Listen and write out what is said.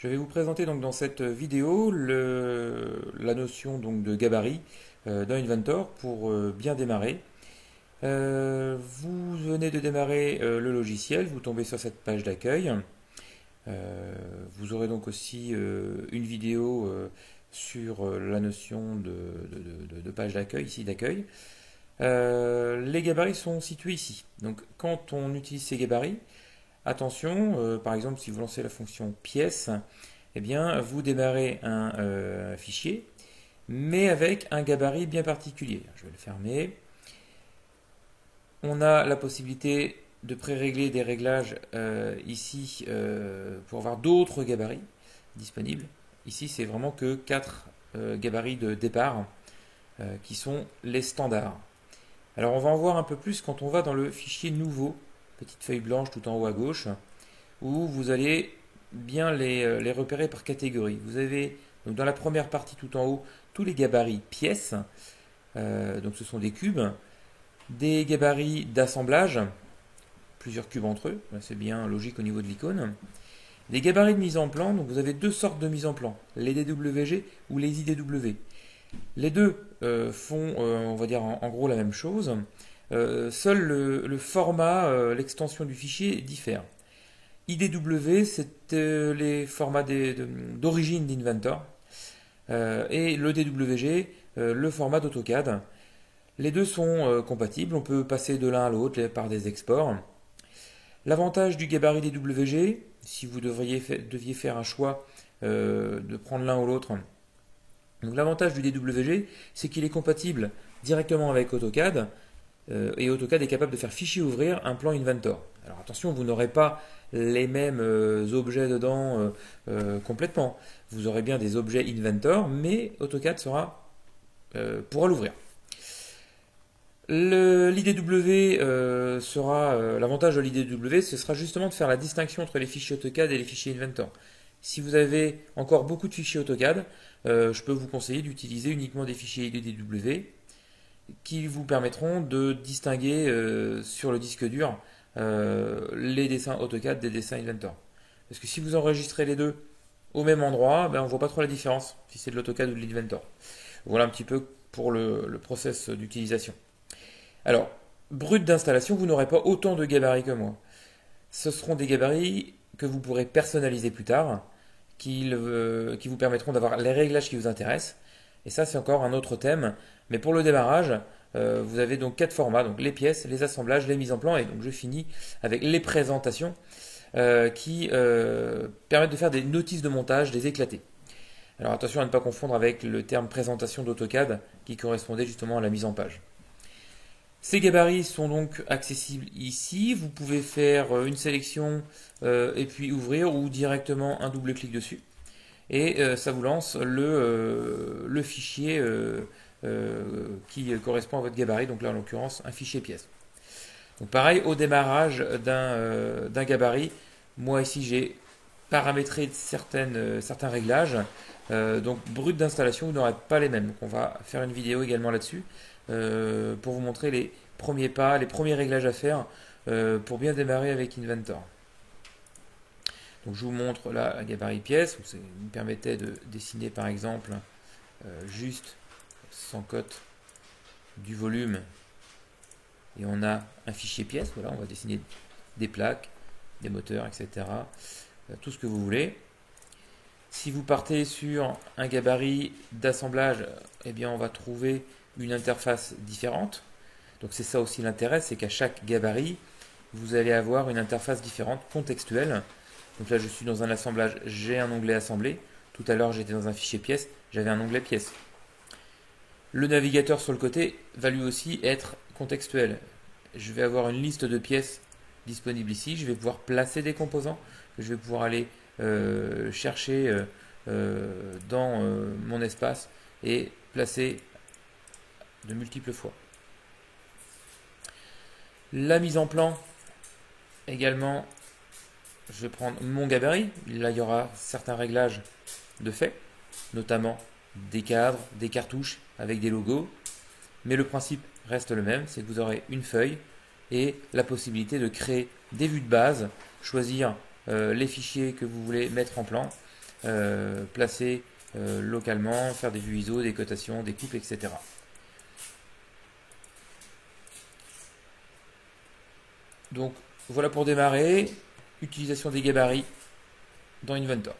Je vais vous présenter donc dans cette vidéo la notion donc de gabarit dans Inventor pour bien démarrer. Vous venez de démarrer le logiciel, vous tombez sur cette page d'accueil. Vous aurez donc aussi une vidéo sur la notion de page d'accueil, ici d'accueil. Les gabarits sont situés ici. Donc quand on utilise ces gabarits, attention, par exemple si vous lancez la fonction pièce, eh bien vous démarrez un fichier, mais avec un gabarit bien particulier. Je vais le fermer. On a la possibilité de pré-régler des réglages ici pour avoir d'autres gabarits disponibles. Ici c'est vraiment que 4 gabarits de départ qui sont les standards. Alors on va en voir un peu plus quand on va dans le fichier nouveau, petite feuille blanche tout en haut à gauche, où vous allez bien les repérer par catégorie. Vous avez donc dans la première partie tout en haut tous les gabarits pièces, donc ce sont des cubes, des gabarits d'assemblage, plusieurs cubes entre eux, c'est bien logique au niveau de l'icône. Des gabarits de mise en plan, donc vous avez deux sortes de mise en plan, les DWG ou les IDW. Les deux font, on va dire en gros la même chose, seul le format, l'extension du fichier diffère. IDW, c'est les formats d'origine d'Inventor, et le DWG, le format d'AutoCAD. Les deux sont compatibles, on peut passer de l'un à l'autre par des exports. L'avantage du gabarit DWG, si vous deviez faire un choix de prendre l'un ou l'autre, donc l'avantage du DWG, c'est qu'il est compatible directement avec AutoCAD, et AutoCAD est capable de faire fichier ouvrir un plan Inventor. Alors attention, vous n'aurez pas les mêmes objets dedans complètement. Vous aurez bien des objets Inventor, mais AutoCAD pourra l'ouvrir. L'IDW l'avantage de l'IDW, ce sera justement de faire la distinction entre les fichiers AutoCAD et les fichiers Inventor. Si vous avez encore beaucoup de fichiers AutoCAD, je peux vous conseiller d'utiliser uniquement des fichiers IDW qui vous permettront de distinguer sur le disque dur les dessins AutoCAD des dessins Inventor. Parce que si vous enregistrez les deux au même endroit, on ne voit pas trop la différence si c'est de l'AutoCAD ou de l'Inventor. Voilà un petit peu pour le process d'utilisation. Alors, brut d'installation, vous n'aurez pas autant de gabarits que moi. Ce seront des gabarits que vous pourrez personnaliser plus tard, qui vous permettront d'avoir les réglages qui vous intéressent. Et ça, c'est encore un autre thème. Mais pour le démarrage, vous avez donc 4 formats, donc les pièces, les assemblages, les mises en plan, et donc je finis avec les présentations qui permettent de faire des notices de montage, des éclatés. Alors attention à ne pas confondre avec le terme présentation d'AutoCAD qui correspondait justement à la mise en page. Ces gabarits sont donc accessibles ici. Vous pouvez faire une sélection et puis ouvrir ou directement un double clic dessus. Et ça vous lance le fichier qui correspond à votre gabarit. Donc là en l'occurrence un fichier pièce. Donc pareil au démarrage d'un gabarit. Moi ici j'ai paramétré certains réglages. Donc brut d'installation vous n'aurez pas les mêmes. Donc on va faire une vidéo également là-dessus. Pour vous montrer les premiers pas, les premiers réglages à faire pour bien démarrer avec Inventor. Donc je vous montre là un gabarit pièce, où ça me permettait de dessiner par exemple juste sans cote du volume, et on a un fichier pièce, voilà, on va dessiner des plaques, des moteurs, etc. Tout ce que vous voulez. Si vous partez sur un gabarit d'assemblage, eh bien on va trouver une interface différente. Donc c'est ça aussi l'intérêt, c'est qu'à chaque gabarit, vous allez avoir une interface différente, contextuelle. Donc là je suis dans un assemblage, j'ai un onglet assemblé. Tout à l'heure j'étais dans un fichier pièce, j'avais un onglet pièce. Le navigateur sur le côté va lui aussi être contextuel. Je vais avoir une liste de pièces disponibles ici, je vais pouvoir placer des composants, que je vais pouvoir aller chercher dans mon espace et placer de multiples fois. La mise en plan, également, je vais prendre mon gabarit. Là, il y aura certains réglages de fait, notamment des cadres, des cartouches avec des logos. Mais le principe reste le même, c'est que vous aurez une feuille et la possibilité de créer des vues de base, choisir les fichiers que vous voulez mettre en plan, placer localement, faire des vues ISO, des cotations, des coupes, etc. Donc voilà pour démarrer, utilisation des gabarits dans Inventor.